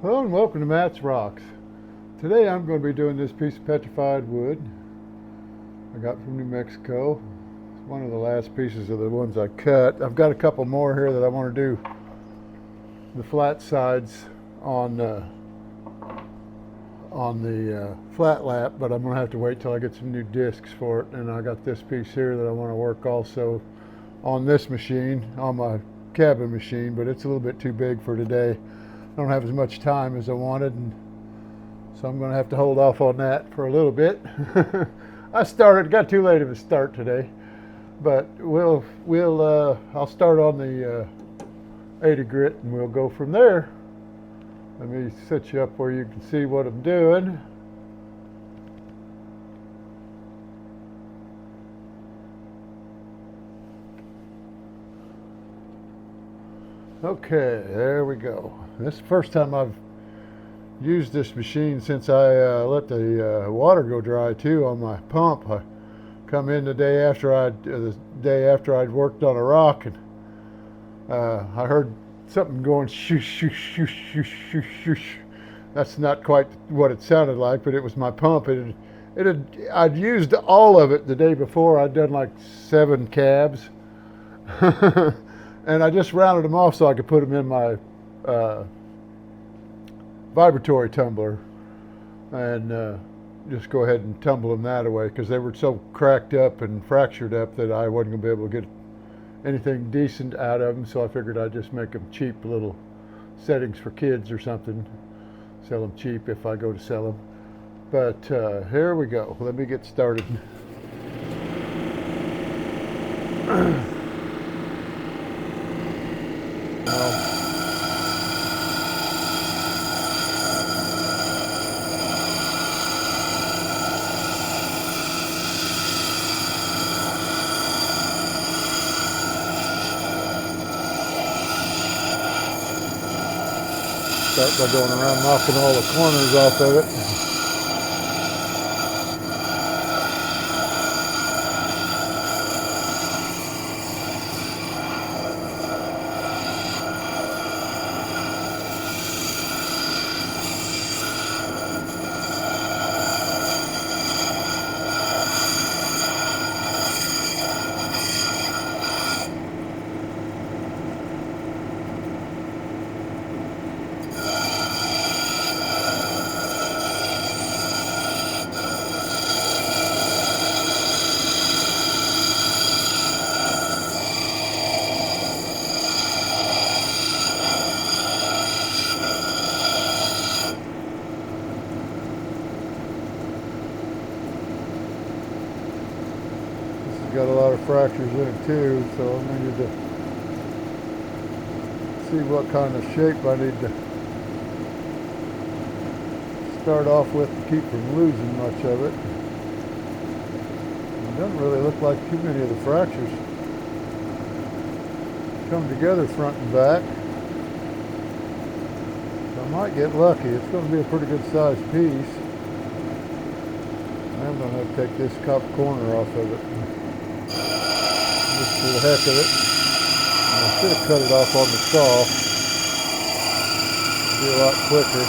Hello and welcome to Matt's Rocks. Today I'm going to be doing this piece of petrified wood I got from New Mexico. It's one of the last pieces of the ones I cut. I've got a couple more here that I want to do the flat sides on the flat lap, but I'm going to have to wait till I get some new discs for it. And I got this piece here that I want to work also on this machine, on my cabin machine, but it's a little bit too big for today. I don't have as much time as I wanted, and so I'm going to have to hold off on that for a little bit. Got too late of a start today, but I'll start on the 80 grit and we'll go from there. Let me set you up where you can see what I'm doing. Okay, there we go. This is the first time I've used this machine since I let the water go dry too on my pump. I come in the day after I'd worked on a rock, and I heard something going shoosh, shoosh, shoosh, shoosh, shoosh, shoosh. That's not quite what it sounded like, but it was my pump. I'd used all of it the day before. I'd done like 7 cabs. And I just rounded them off so I could put them in my vibratory tumbler and just go ahead and tumble them that away, because they were so cracked up and fractured up that I wasn't going to be able to get anything decent out of them. So I figured I'd just make them cheap little settings for kids or something, sell them cheap if I go to sell them. But here we go. Let me get started. Start by going around knocking all the corners off of it. Got a lot of fractures in it too, so I need to see what kind of shape I need to start off with to keep from losing much of it. It doesn't really look like too many of the fractures come together front and back, so I might get lucky. It's going to be a pretty good sized piece. I'm going to have to take this top corner off of it just for the heck of it. I should have cut it off on the saw. It'd be a lot quicker.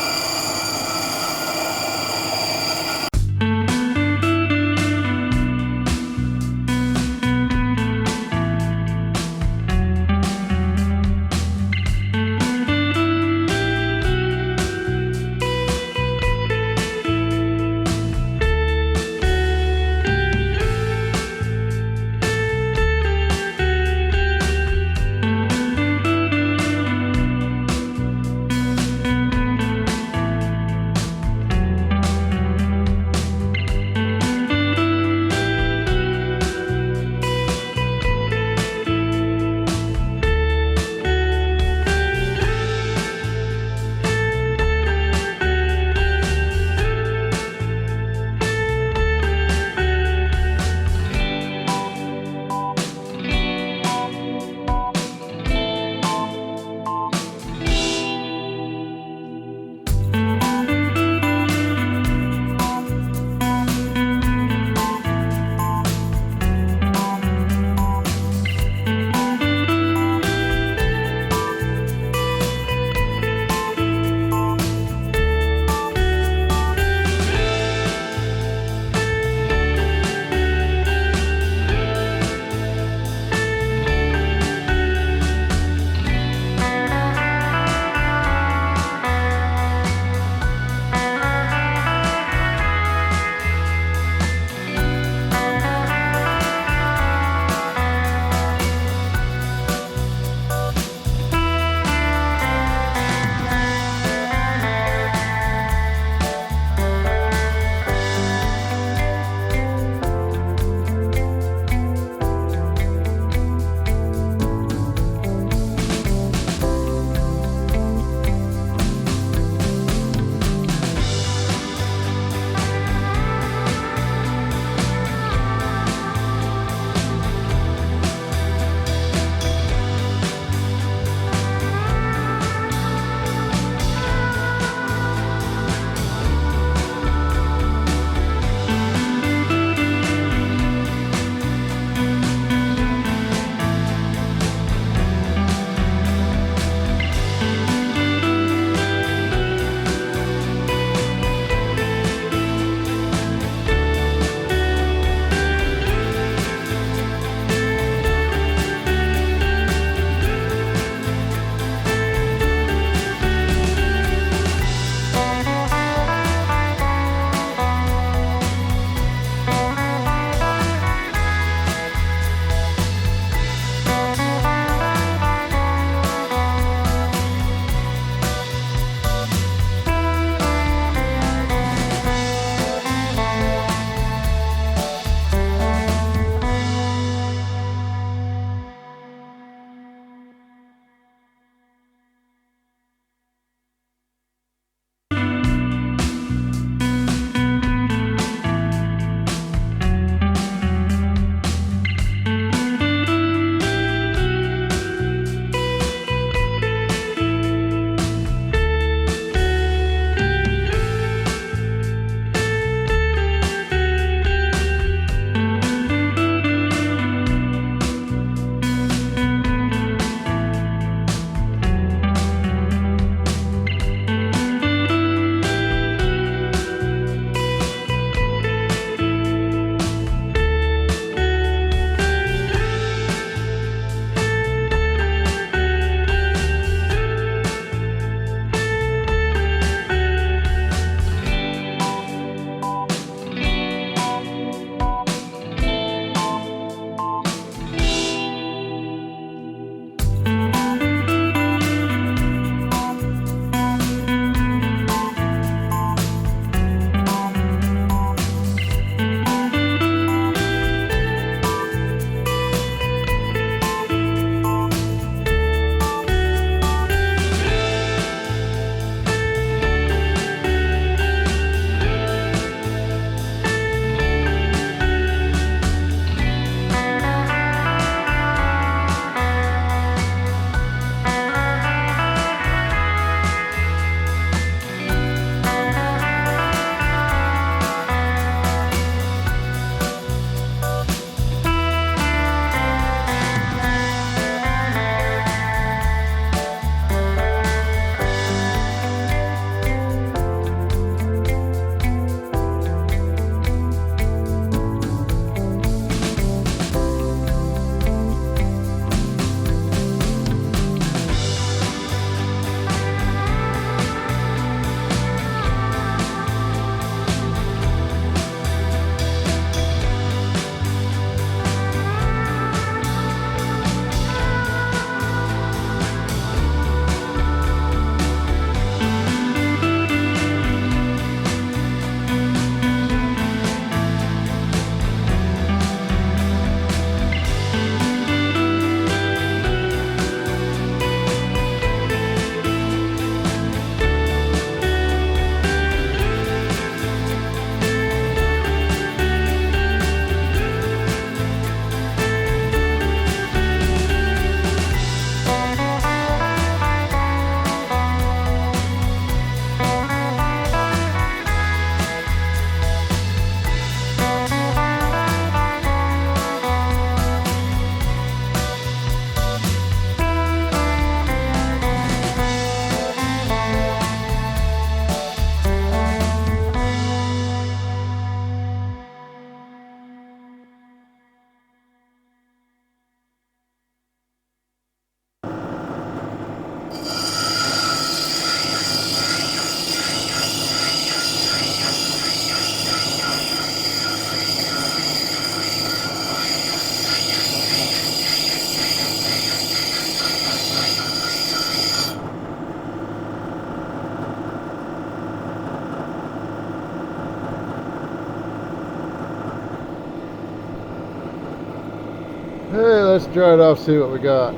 Let's dry it off, see what we got.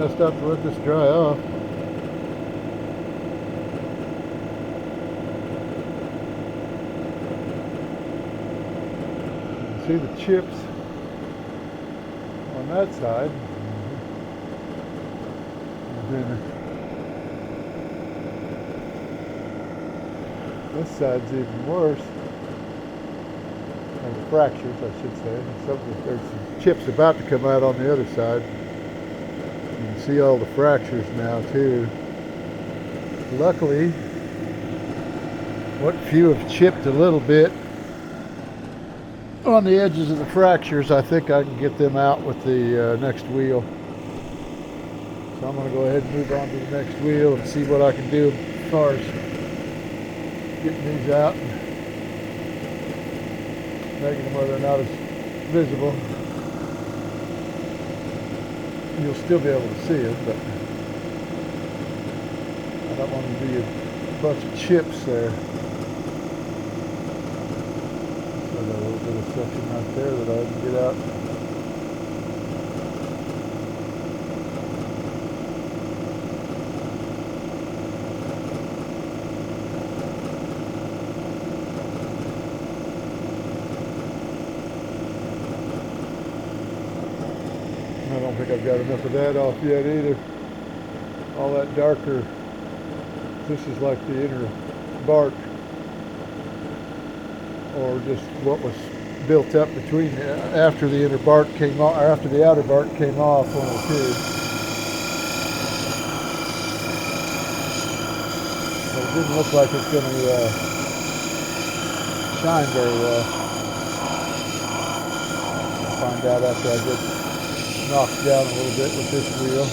I stop to let this dry off. See the chips on that side. And then this side's even worse. Or the fractures, I should say. There's some chips about to come out on the other side. You can see all the fractures now too. Luckily, what few have chipped a little bit on the edges of the fractures, I think I can get them out with the next wheel. So I'm going to go ahead and move on to the next wheel and see what I can do as far as getting these out and making them where they're not as visible. You'll still be able to see it, but I don't want to be a bunch of chips there. So I got a little bit of section right there that I can get out. I don't think I've got enough of that off yet either. All that darker, this is like the inner bark, or just what was built up between after the inner bark came off, or after the outer bark came off, one of the two. But it didn't look like it's going to shine very well. I'll find out after I get knocked down a little bit with this wheel.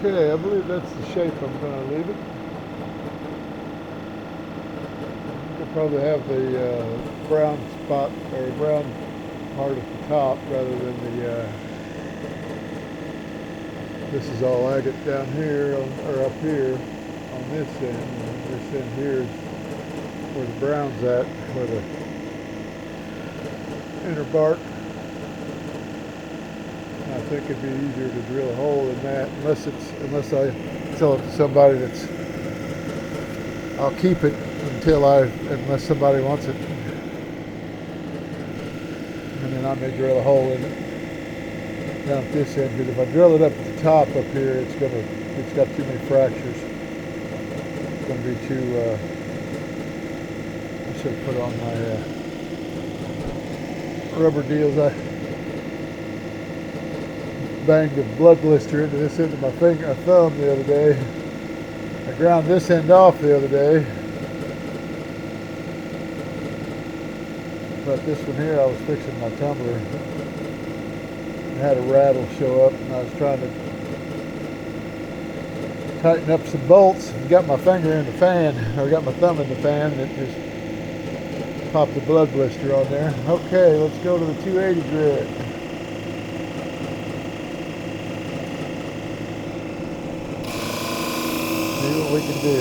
Okay, I believe that's the shape I'm going to leave it. We'll probably have the brown spot or brown part at the top rather than the this is all agate down here or up here on this end. And this end here is where the brown's at, where the inner bark. I think it'd be easier to drill a hole in that unless I tell it to somebody that's I'll keep it unless somebody wants it, and then I may drill a hole in it down at this end, because if I drill it up at the top up here, it's got too many fractures. It's going to be too I should have put on my rubber deals. I banged a blood blister into this end of my thumb the other day. I ground this end off the other day, but this one here I was fixing my tumbler. I had a rattle show up and I was trying to tighten up some bolts and got my finger in the fan, or got my thumb in the fan, and it just popped the blood blister on there. Okay, let's go to the 280 grit. See what we can do.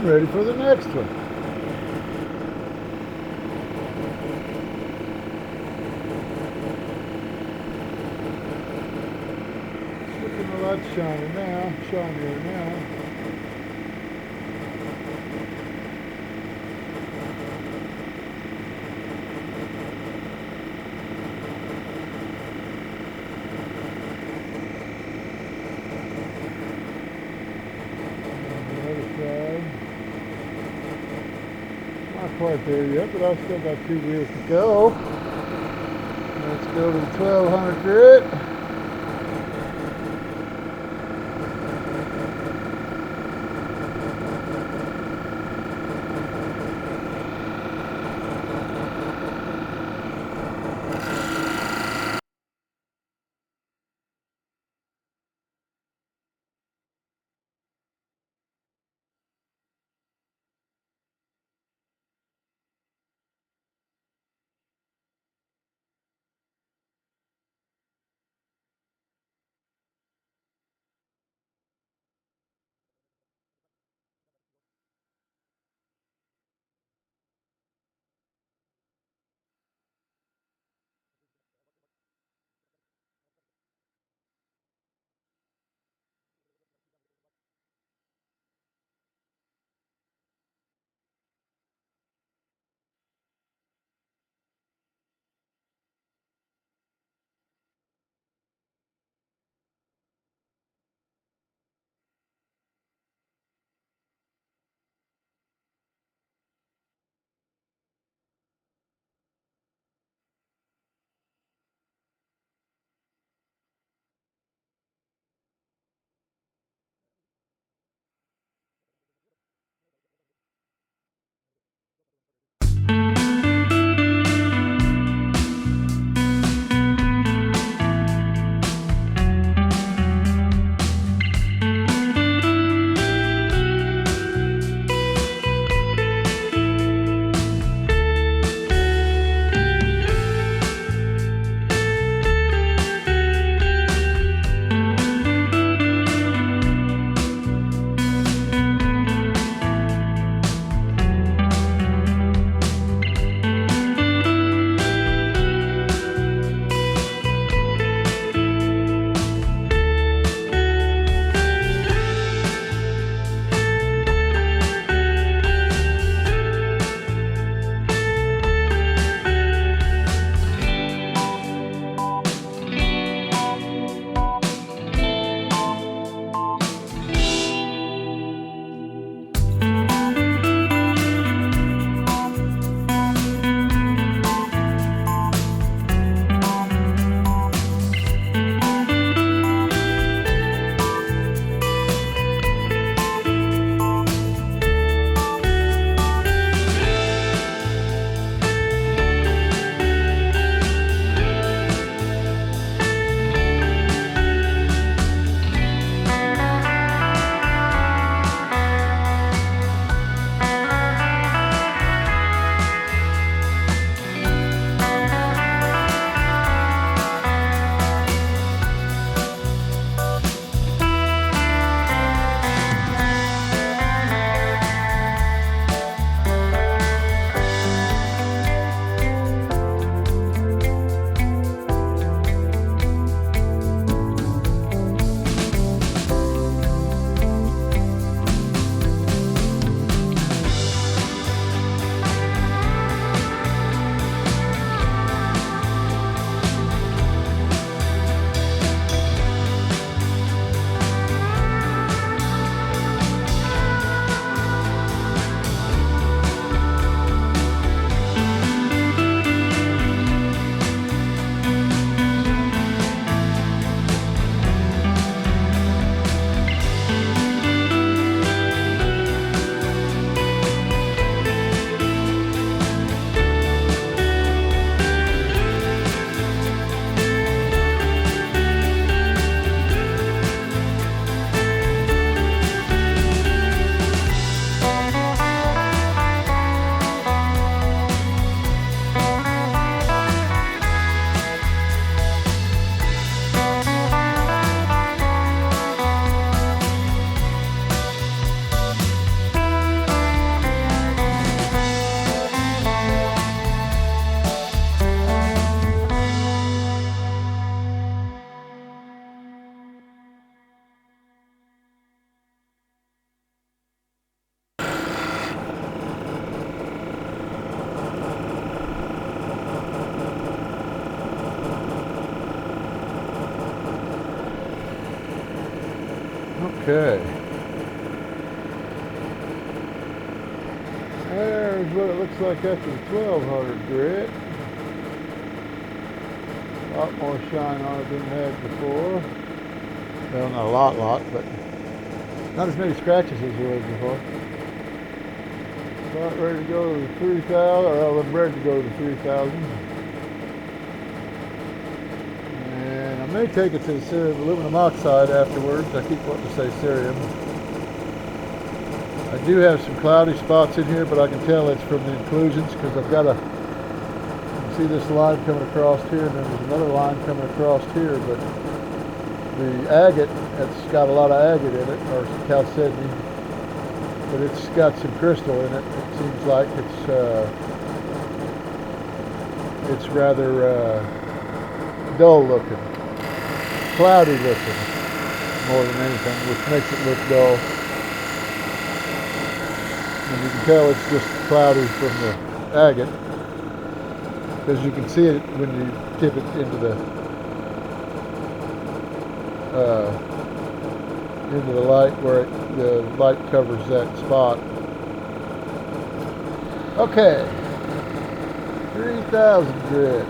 ready for the next one. Looking a lot shinier now. Not quite there yet, but I've still got 2 wheels to go. Let's go to the 1200 grit. Okay. There's what it looks like after the 1200 grit. A lot more shine on it than it had before. Well, not a lot, but not as many scratches as there was before. About ready to go to the 3000, or I'm ready to go to the 3000. And I may take it to the cerium aluminum oxide afterwards. I keep wanting to say cerium. I do have some cloudy spots in here, but I can tell it's from the inclusions because I've got a, you can see this line coming across here, and then there's another line coming across here, but the agate, it's got a lot of agate in it, or chalcedony, but it's got some crystal in it. It seems like it's rather dull looking, cloudy looking, more than anything, which makes it look dull. And you can tell it's just cloudy from the agate, because you can see it when you tip it into the light, where the light covers that spot. Okay, 3000 grit.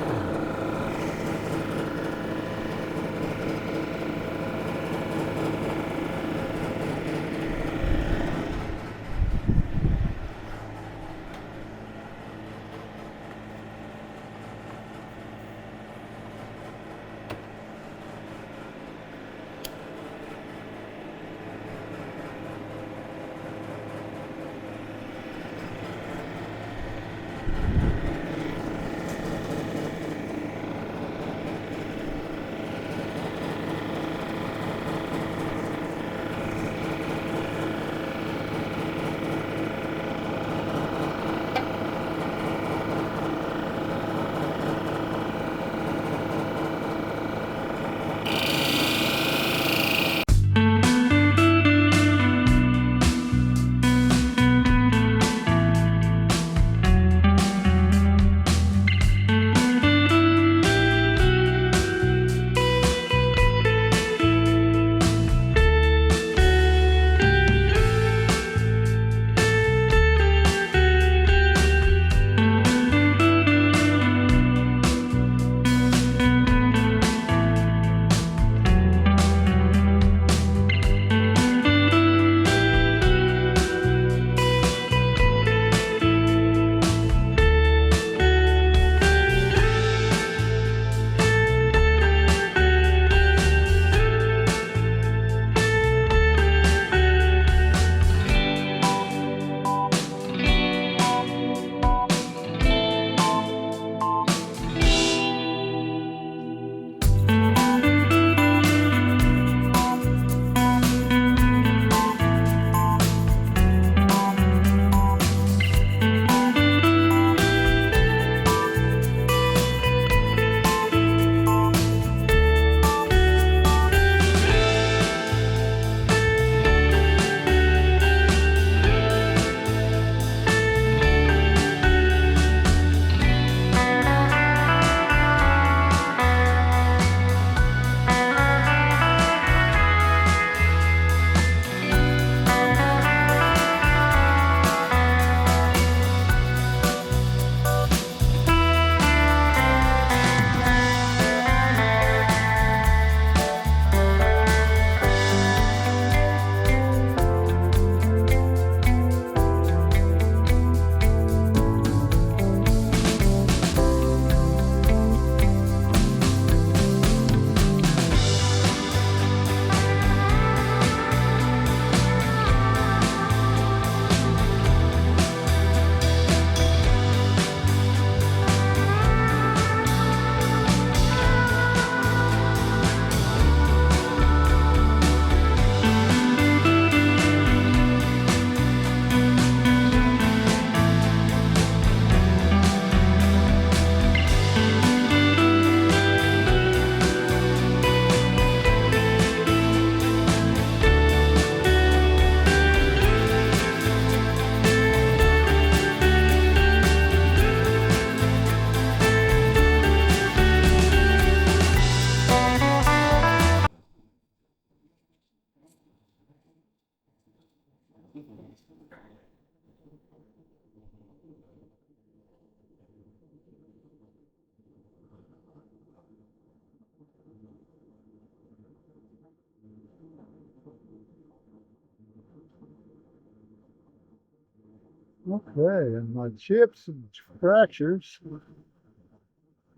Okay, and my chips and fractures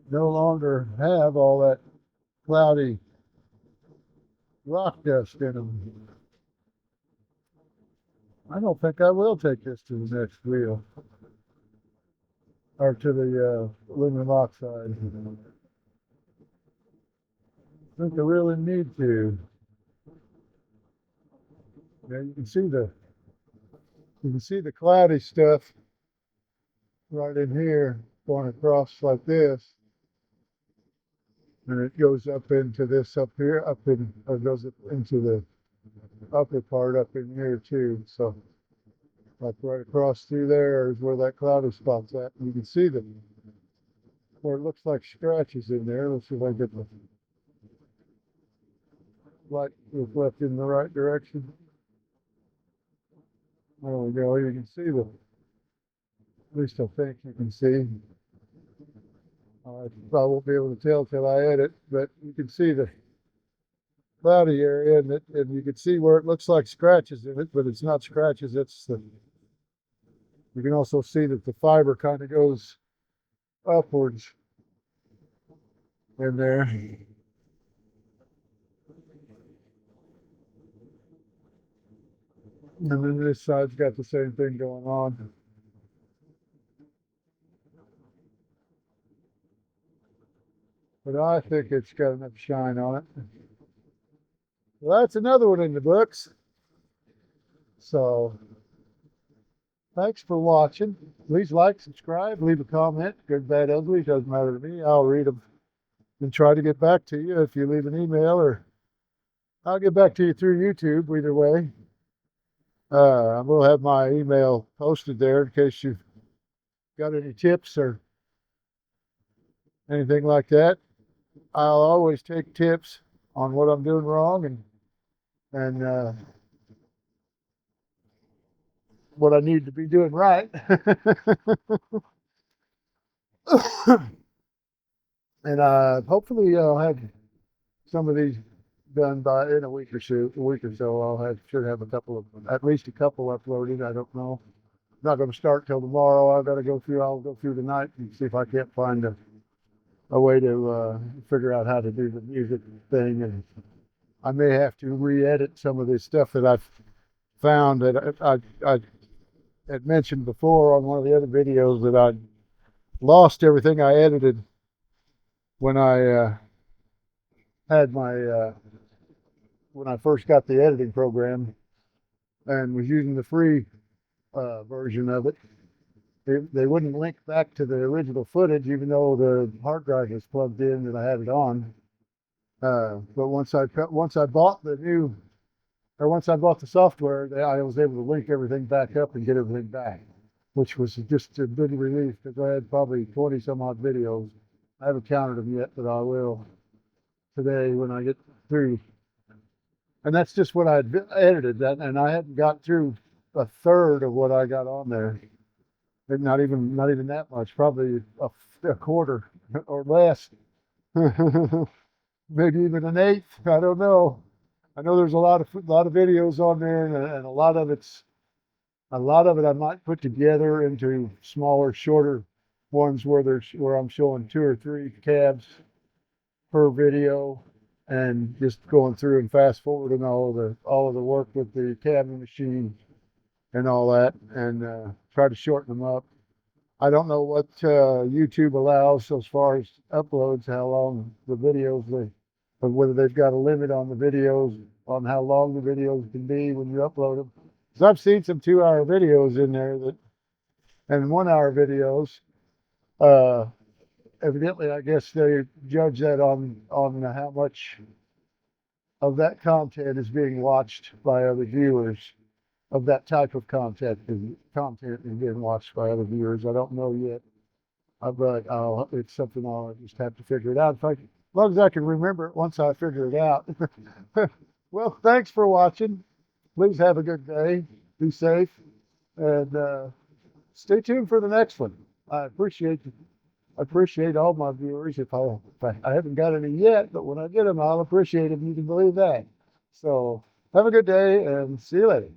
no longer have all that cloudy rock dust in them. I don't think I will take this to the next wheel, or to the aluminum oxide. I think I really need to. Yeah, you can see the cloudy stuff right in here going across like this, and it goes up into this up here, or goes up into the upper part up in here too. So like right across through there is where that cloudy spot's at. And you can see them where it looks like scratches in there. Let's see if I can get the light reflect in the right direction. There we go. You can see them. At least I think you can see. I won't be able to tell till I edit, but you can see the cloudy area, and you can see where it looks like scratches in it, but it's not scratches. It's the. You can also see that the fiber kind of goes upwards in there. And then this side's got the same thing going on. But I think it's got enough shine on it. Well, that's another one in the books. So thanks for watching. Please like, subscribe, leave a comment. Good, bad, ugly, doesn't matter to me. I'll read them and try to get back to you if you leave an email, or I'll get back to you through YouTube, either way. I will have my email posted there in case you've got any tips or anything like that. I'll always take tips on what I'm doing wrong and what I need to be doing right. And hopefully I'll have some of these done by in a week or so. Should have at least a couple uploaded. I don't know. I'm not going to start till tomorrow. I'll go through tonight and see if I can't find a way to figure out how to do the music thing. And I may have to re-edit some of this stuff that I've found that I had mentioned before on one of the other videos, that I lost everything I edited when I had my when I first got the editing program and was using the free version of it. They wouldn't link back to the original footage, even though the hard drive was plugged in and I had it on. But once I bought the software, I was able to link everything back up and get everything back, which was just a big relief, because I had probably 20 some odd videos. I haven't counted them yet, but I will today when I get through. And that's just what I had edited, and I hadn't got through a third of what I got on there. And not even that much, probably a quarter or less. Maybe even an eighth. I don't know. I know there's a lot of videos on there, and a lot of it I might put together into smaller, shorter ones where I'm showing 2 or 3 cabs per video, and just going through and fast forwarding all of the work with the cabin machine and all that, and try to shorten them up. I don't know what YouTube allows as far as uploads, how long the videos but whether they've got a limit on the videos, on how long the videos can be when you upload them. Because I've seen some 2-hour videos in there and 1-hour videos. Evidently, I guess they judge that on how much of that content is being watched by other viewers. Of that type of content is being watched by other viewers. I don't know yet, but it's something I'll just have to figure it out. As long as I can remember it once I figure it out. Well, thanks for watching. Please have a good day. Be safe, and stay tuned for the next one. I appreciate all my viewers. If I haven't got any yet, but when I get them, I'll appreciate them. You can believe that. So have a good day, and see you later.